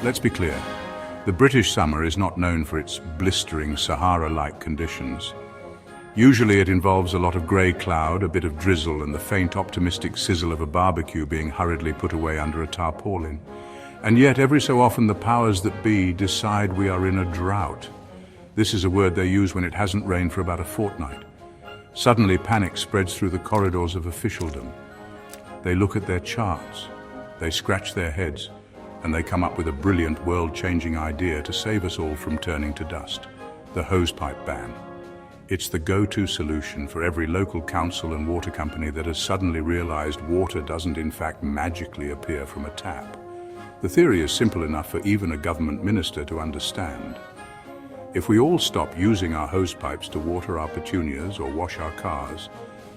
Let's be clear. The British summer is not known for its blistering Sahara-like conditions. Usually it involves a lot of grey cloud, a bit of drizzle, and the faint optimistic sizzle of a barbecue being hurriedly put away under a tarpaulin. And yet every so often the powers that be decide we are in a drought. This is a word they use when it hasn't rained for about a fortnight. Suddenly panic spreads through the corridors of officialdom. They look at their charts, they scratch their heads, and they come up with a brilliant world-changing idea to save us all from turning to dust: the hosepipe ban. It's the go-to solution for every local council and water company that has suddenly realized water doesn't in fact magically appear from a tap. The theory is simple enough for even a government minister to understand. If we all stop using our hosepipes to water our petunias or wash our cars,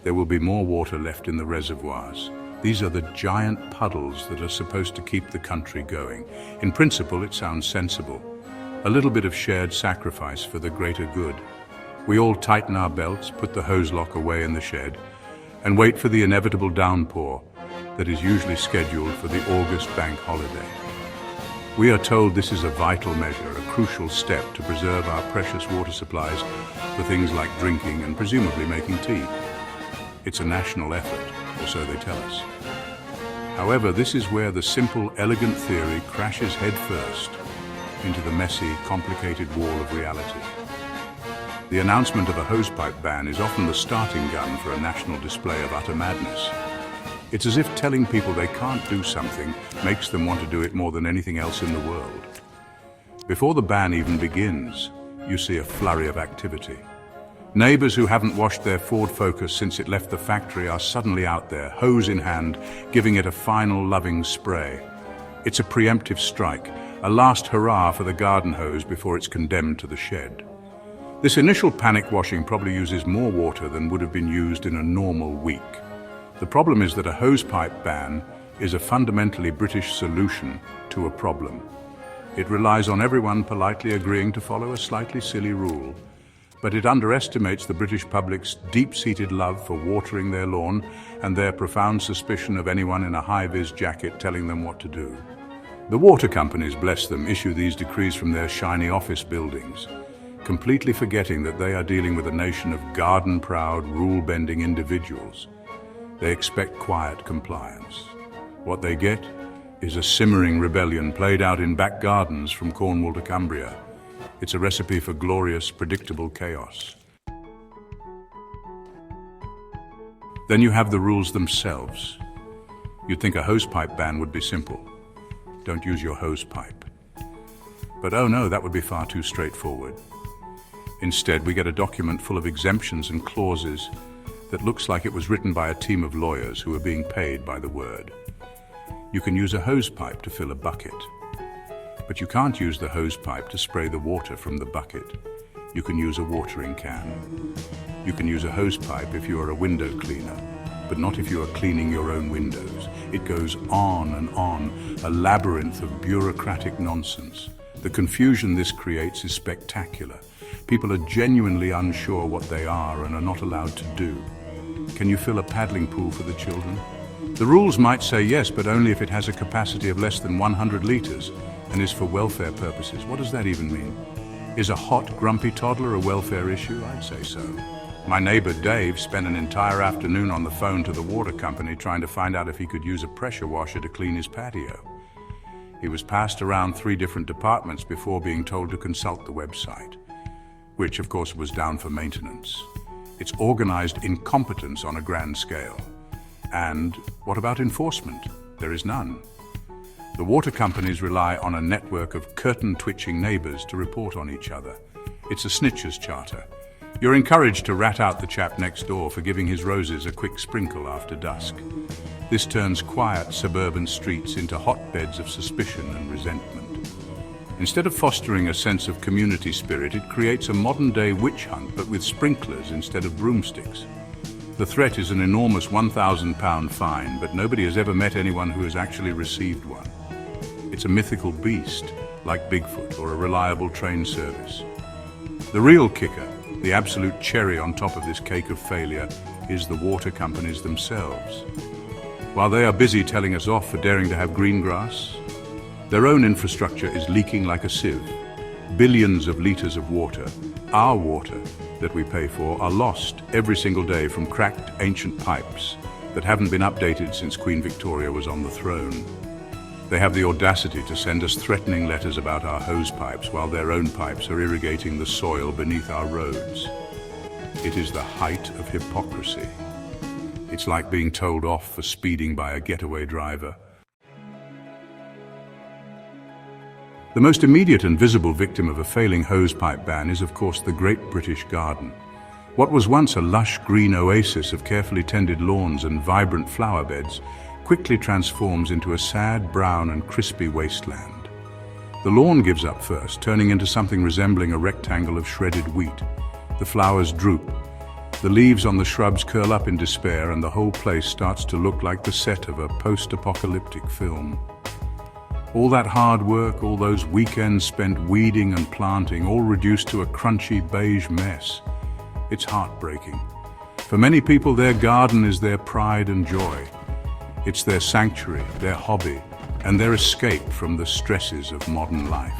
there will be more water left in the reservoirs. These are the giant puddles that are supposed to keep the country going. In principle, it sounds sensible. A little bit of shared sacrifice for the greater good. We all tighten our belts, put the hose lock away in the shed, and wait for the inevitable downpour that is usually scheduled for the August bank holiday. We are told this is a vital measure, a crucial step to preserve our precious water supplies for things like drinking and presumably making tea. It's a national effort, or so they tell us. However, this is where the simple, elegant theory crashes headfirst into the messy, complicated wall of reality. The announcement of a hosepipe ban is often the starting gun for a national display of utter madness. It's as if telling people they can't do something makes them want to do it more than anything else in the world. Before the ban even begins, you see a flurry of activity. Neighbors who haven't washed their Ford Focus since it left the factory are suddenly out there, hose in hand, giving it a final loving spray. It's a preemptive strike, a last hurrah for the garden hose before it's condemned to the shed. This initial panic washing probably uses more water than would have been used in a normal week. The problem is that a hosepipe ban is a fundamentally British solution to a problem. It relies on everyone politely agreeing to follow a slightly silly rule, but it underestimates the British public's deep-seated love for watering their lawn and their profound suspicion of anyone in a high-vis jacket telling them what to do. The water companies, bless them, issue these decrees from their shiny office buildings, completely forgetting that they are dealing with a nation of garden-proud, rule-bending individuals. They expect quiet compliance. What they get is a simmering rebellion played out in back gardens from Cornwall to Cumbria. It's a recipe for glorious, predictable chaos. Then you have the rules themselves. You'd think a hosepipe ban would be simple. Don't use your hosepipe. But oh no, that would be far too straightforward. Instead, we get a document full of exemptions and clauses that looks like it was written by a team of lawyers who are being paid by the word. You can use a hosepipe to fill a bucket, but you can't use the hosepipe to spray the water from the bucket. You can use a watering can. You can use a hosepipe if you are a window cleaner, but not if you are cleaning your own windows. It goes on and on, a labyrinth of bureaucratic nonsense. The confusion this creates is spectacular. People are genuinely unsure what they are and are not allowed to do. Can you fill a paddling pool for the children? The rules might say yes, but only if it has a capacity of less than 100 litres and is for welfare purposes. What does that even mean? Is a hot, grumpy toddler a welfare issue? I'd say so. My neighbour Dave spent an entire afternoon on the phone to the water company trying to find out if he could use a pressure washer to clean his patio. He was passed around 3 different departments before being told to consult the website, which of course was down for maintenance. It's organized incompetence on a grand scale. And what about enforcement? There is none. The water companies rely on a network of curtain-twitching neighbors to report on each other. It's a snitcher's charter. You're encouraged to rat out the chap next door for giving his roses a quick sprinkle after dusk. This turns quiet suburban streets into hotbeds of suspicion and resentment. Instead of fostering a sense of community spirit, it creates a modern-day witch hunt, but with sprinklers instead of broomsticks. The threat is an enormous £1,000 fine, but nobody has ever met anyone who has actually received one. It's a mythical beast, like Bigfoot or a reliable train service. The real kicker, the absolute cherry on top of this cake of failure, is the water companies themselves. While they are busy telling us off for daring to have green grass, Their own infrastructure is leaking like a sieve. Billions of liters of water, our water that we pay for, are lost every single day from cracked ancient pipes that haven't been updated since Queen Victoria was on the throne. They have the audacity to send us threatening letters about our hose pipes while their own pipes are irrigating the soil beneath our roads. It is the height of hypocrisy. It's like being told off for speeding by a getaway driver. The most immediate and visible victim of a failing hosepipe ban is, of course, the Great British Garden. What was once a lush green oasis of carefully tended lawns and vibrant flower beds quickly transforms into a sad, brown and crispy wasteland. The lawn gives up first, turning into something resembling a rectangle of shredded wheat. The flowers droop. The leaves on the shrubs curl up in despair, and the whole place starts to look like the set of a post-apocalyptic film. All that hard work, all those weekends spent weeding and planting, all reduced to a crunchy beige mess. It's heartbreaking. For many people, their garden is their pride and joy. It's their sanctuary, their hobby, and their escape from the stresses of modern life.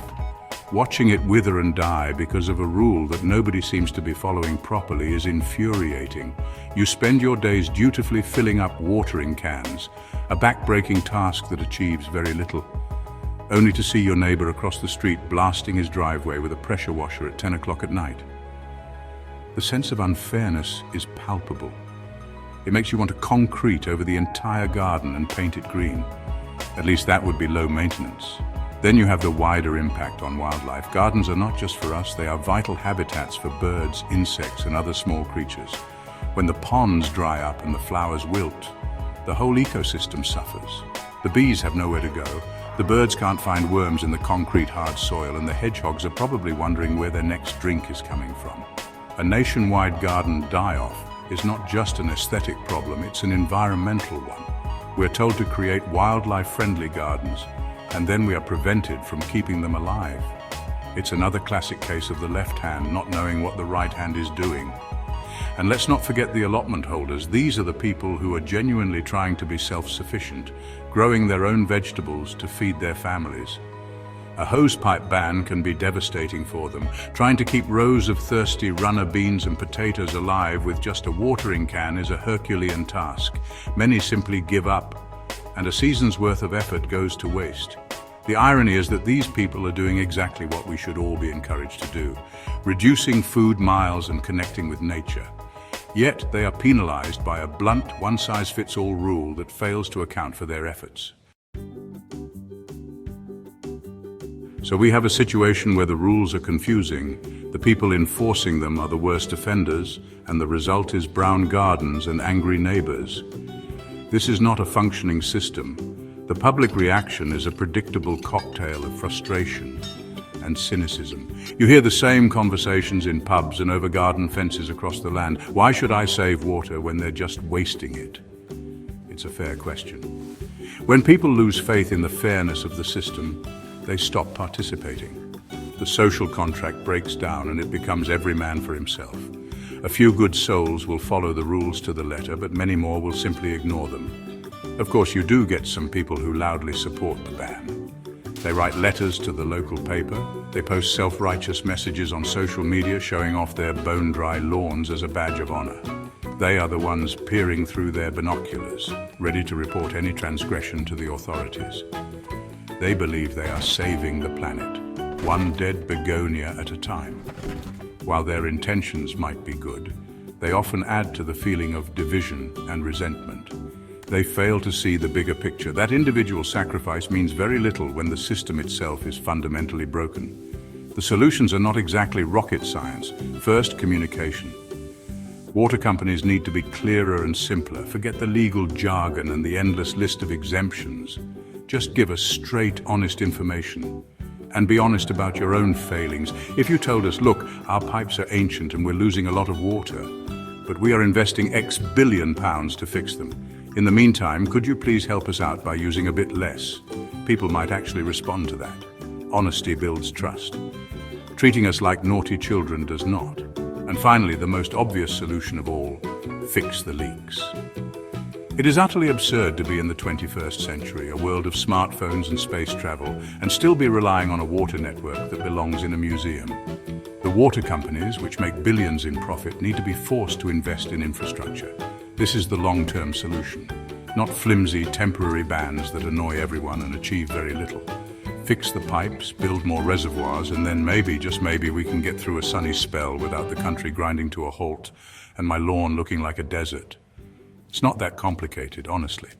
Watching it wither and die because of a rule that nobody seems to be following properly is infuriating. You spend your days dutifully filling up watering cans, a back-breaking task that achieves very little, only to see your neighbor across the street blasting his driveway with a pressure washer at 10 o'clock at night. The sense of unfairness is palpable. It makes you want to concrete over the entire garden and paint it green. At least that would be low maintenance. Then you have the wider impact on wildlife. Gardens are not just for us, they are vital habitats for birds, insects, and other small creatures. When the ponds dry up and the flowers wilt, the whole ecosystem suffers. The bees have nowhere to go. The birds can't find worms in the concrete hard soil, and the hedgehogs are probably wondering where their next drink is coming from. A nationwide garden die-off is not just an aesthetic problem, it's an environmental one. We're told to create wildlife-friendly gardens, and then we are prevented from keeping them alive. It's another classic case of the left hand not knowing what the right hand is doing. And let's not forget the allotment holders. These are the people who are genuinely trying to be self-sufficient, growing their own vegetables to feed their families. A hosepipe ban can be devastating for them. Trying to keep rows of thirsty runner beans and potatoes alive with just a watering can is a Herculean task. Many simply give up, and a season's worth of effort goes to waste. The irony is that these people are doing exactly what we should all be encouraged to do, reducing food miles and connecting with nature. Yet they are penalized by a blunt, one-size-fits-all rule that fails to account for their efforts. So we have a situation where the rules are confusing, the people enforcing them are the worst offenders, and the result is brown gardens and angry neighbors. This is not a functioning system. The public reaction is a predictable cocktail of frustration and cynicism. You hear the same conversations in pubs and over garden fences across the land. Why should I save water when they're just wasting it? It's a fair question. When people lose faith in the fairness of the system, they stop participating. The social contract breaks down and it becomes every man for himself. A few good souls will follow the rules to the letter, but many more will simply ignore them. Of course, you do get some people who loudly support the ban. They write letters to the local paper. They post self-righteous messages on social media showing off their bone-dry lawns as a badge of honor. They are the ones peering through their binoculars, ready to report any transgression to the authorities. They believe they are saving the planet, one dead begonia at a time. While their intentions might be good, they often add to the feeling of division and resentment. They fail to see the bigger picture. That individual sacrifice means very little when the system itself is fundamentally broken. The solutions are not exactly rocket science. First, communication. Water companies need to be clearer and simpler. Forget the legal jargon and the endless list of exemptions. Just give us straight, honest information. And be honest about your own failings. If you told us, look, our pipes are ancient and we're losing a lot of water, but we are investing X billion pounds to fix them. In the meantime, could you please help us out by using a bit less? People might actually respond to that. Honesty builds trust. Treating us like naughty children does not. And finally, the most obvious solution of all, fix the leaks. It is utterly absurd to be in the 21st century, a world of smartphones and space travel, and still be relying on a water network that belongs in a museum. The water companies, which make billions in profit, need to be forced to invest in infrastructure. This is the long-term solution, not flimsy, temporary bans that annoy everyone and achieve very little. Fix the pipes, build more reservoirs, and then maybe, just maybe, we can get through a sunny spell without the country grinding to a halt and my lawn looking like a desert. It's not that complicated, honestly.